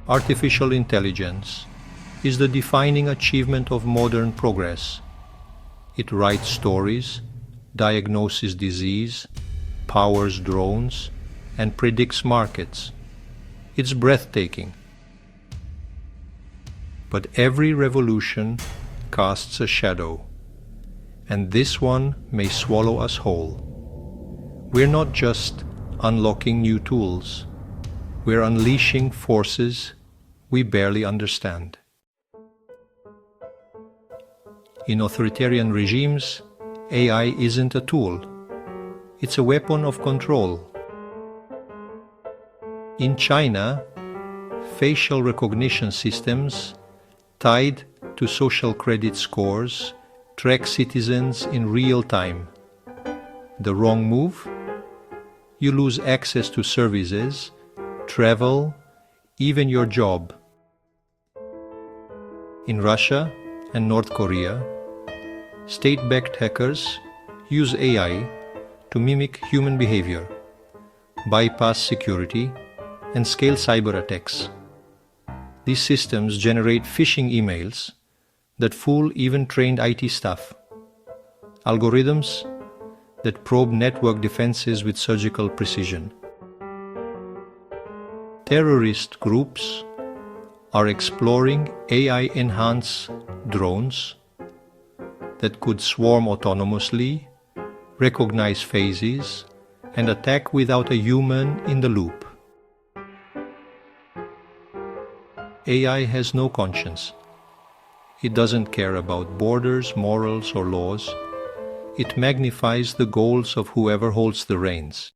Artificial intelligence is the defining achievement of modern progress. It writes stories, diagnoses disease, powers drones, and predicts markets. It's breathtaking. But every revolution casts a shadow, and this one may swallow us whole. We're not just unlocking new tools, we're unleashing forces we barely understand. In authoritarian regimes, AI isn't a tool, it's a weapon of control. In China, facial recognition systems tied to social credit scores track citizens in real time. The wrong move? You lose access to services, travel, even your job. In Russia and North Korea, state-backed hackers use AI to mimic human behavior, bypass security, and scale cyber attacks. These systems generate phishing emails that fool even trained IT staff, algorithms that probe network defenses with surgical precision. Terrorist groups are exploring AI-enhanced drones that could swarm autonomously, recognize faces, and attack without a human in the loop. AI has no conscience. It doesn't care about borders, morals, or laws. It magnifies the goals of whoever holds the reins.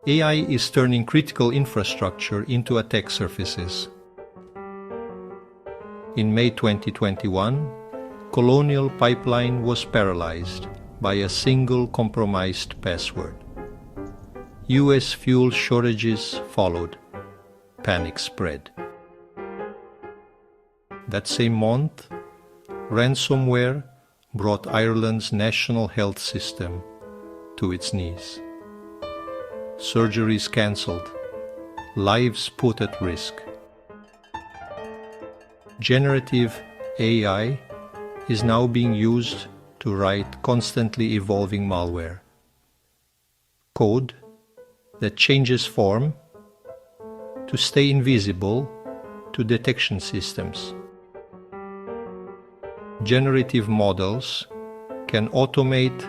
AI is turning critical infrastructure into attack surfaces. In May 2021, Colonial Pipeline was paralyzed by a single compromised password. US fuel shortages followed. Panic spread. That same month, ransomware brought Ireland's national health system to its knees. Surgeries cancelled, lives put at risk. Generative AI is now being used to write constantly evolving malware. Code that changes form to stay invisible to detection systems. Generative models can automate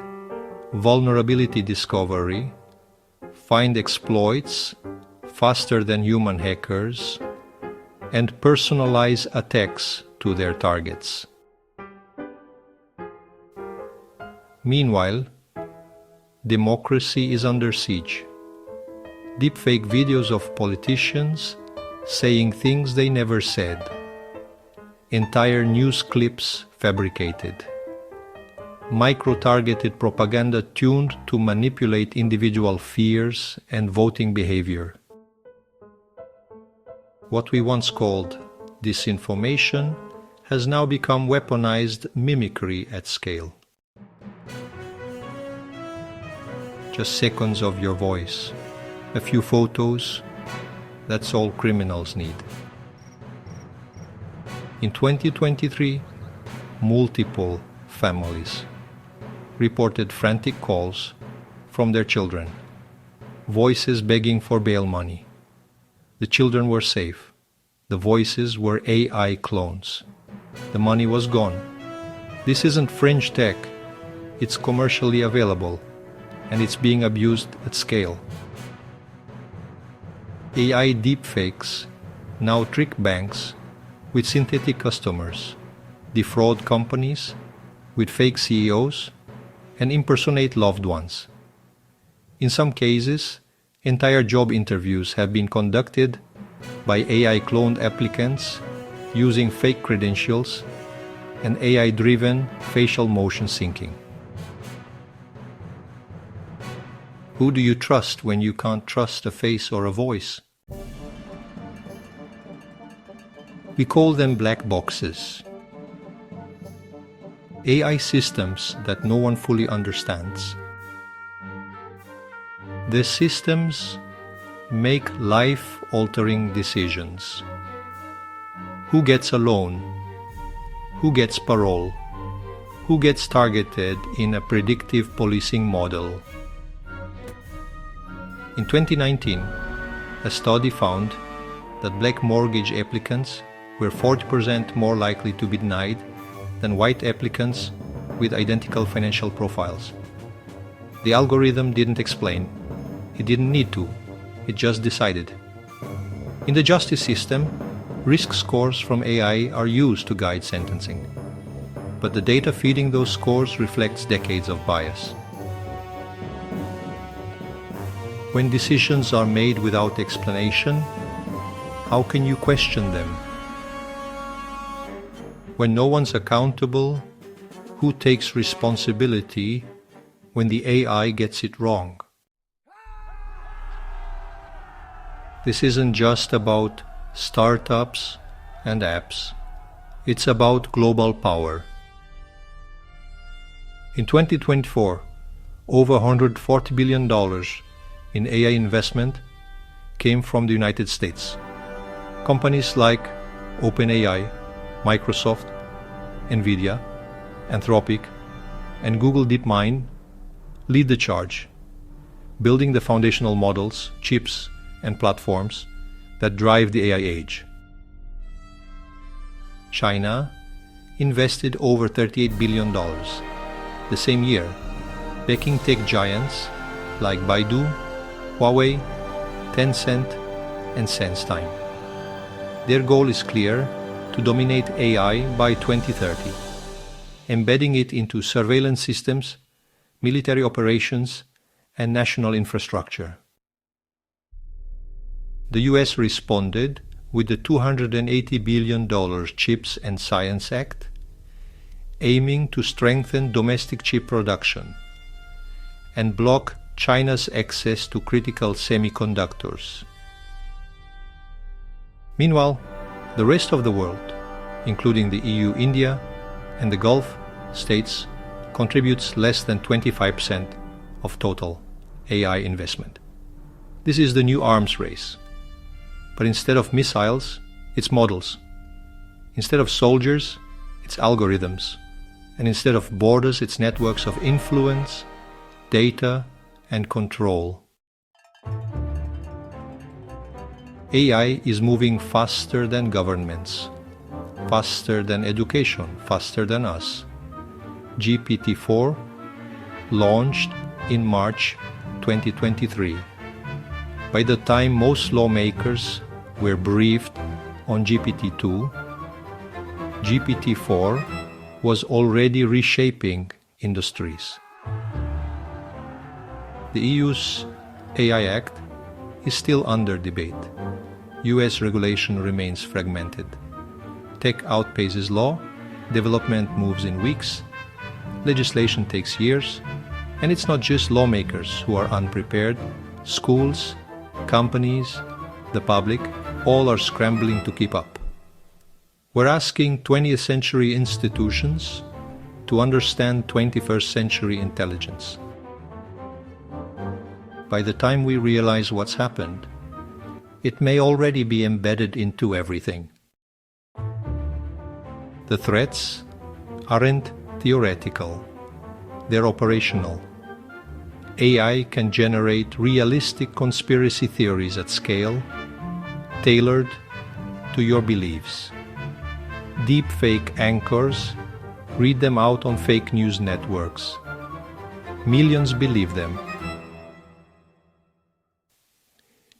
vulnerability discovery, find exploits faster than human hackers, and personalize attacks to their targets. Meanwhile, democracy is under siege. Deepfake videos of politicians saying things they never said. Entire news clips fabricated. Micro-targeted propaganda tuned to manipulate individual fears and voting behavior. What we once called disinformation has now become weaponized mimicry at scale. Just seconds of your voice, a few photos, that's all criminals need. In 2023, multiple families reported frantic calls from their children, voices begging for bail money. The children were safe. The voices were AI clones. The money was gone. This isn't fringe tech. It's commercially available, and it's being abused at scale. AI deepfakes now trick banks with synthetic customers, defraud companies with fake CEOs, and impersonate loved ones. In some cases, entire job interviews have been conducted by AI-cloned applicants using fake credentials and AI-driven facial motion syncing. Who do you trust when you can't trust a face or a voice? We call them black boxes. AI systems that no one fully understands. The systems make life-altering decisions. Who gets a loan? Who gets parole? Who gets targeted in a predictive policing model? In 2019, a study found that black mortgage applicants were 40% more likely to be denied than white applicants with identical financial profiles. The algorithm didn't explain. It didn't need to. It just decided. In the justice system, risk scores from AI are used to guide sentencing. But the data feeding those scores reflects decades of bias. When decisions are made without explanation, how can you question them? When no one's accountable, who takes responsibility when the AI gets it wrong? This isn't just about startups and apps. It's about global power. In 2024, over $140 billion in AI investment came from the United States. Companies like OpenAI, Microsoft, NVIDIA, Anthropic, and Google DeepMind lead the charge, building the foundational models, chips, and platforms that drive the AI age. China invested over $38 billion the same year, backing tech giants like Baidu, Huawei, Tencent, and SenseTime. Their goal is clear: to dominate AI by 2030, embedding it into surveillance systems, military operations, and national infrastructure. The US responded with the $280 billion CHIPS and Science Act, aiming to strengthen domestic chip production and block China's access to critical semiconductors. Meanwhile, the rest of the world, including the EU, India, and the Gulf states, contributes less than 25% of total AI investment. This is the new arms race. But instead of missiles, it's models. Instead of soldiers, it's algorithms. And instead of borders, it's networks of influence, data, and control. AI is moving faster than governments, faster than education, faster than us. GPT-4 launched in March 2023. By the time most lawmakers were briefed on GPT-2, GPT-4 was already reshaping industries. The EU's AI Act is still under debate. US regulation remains fragmented. Tech outpaces law, development moves in weeks, legislation takes years, and it's not just lawmakers who are unprepared. Schools, companies, the public, all are scrambling to keep up. We're asking 20th century institutions to understand 21st century intelligence. By the time we realize what's happened, it may already be embedded into everything. The threats aren't theoretical, they're operational. AI can generate realistic conspiracy theories at scale, tailored to your beliefs. Deepfake anchors read them out on fake news networks. Millions believe them.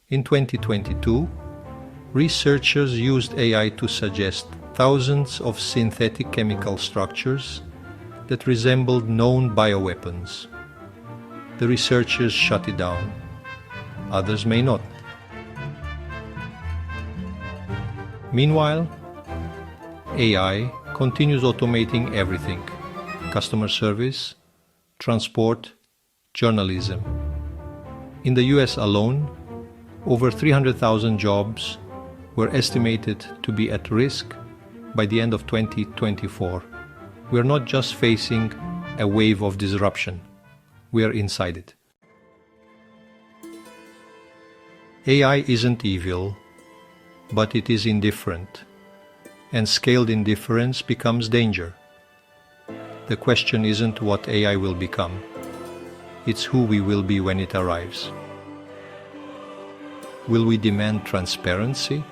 In 2022, researchers used AI to suggest thousands of synthetic chemical structures that resembled known bioweapons. The researchers shut it down. Others may not. Meanwhile, AI continues automating everything: customer service, transport, journalism. In the US alone, over 300,000 jobs were estimated to be at risk by the end of 2024. We are not just facing a wave of disruption. We are inside it. AI isn't evil, but it is indifferent, and scaled indifference becomes danger. The question isn't what AI will become, it's who we will be when it arrives. Will we demand transparency?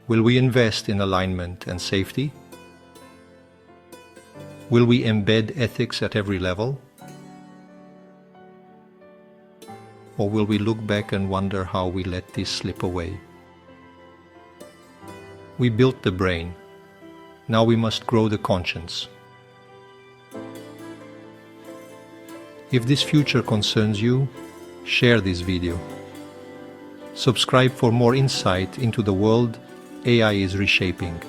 Will we invest in alignment and safety? Will we embed ethics at every level? Or will we look back and wonder how we let this slip away? We built the brain. Now we must grow the conscience. If this future concerns you, share this video. Subscribe for more insight into the world AI is reshaping.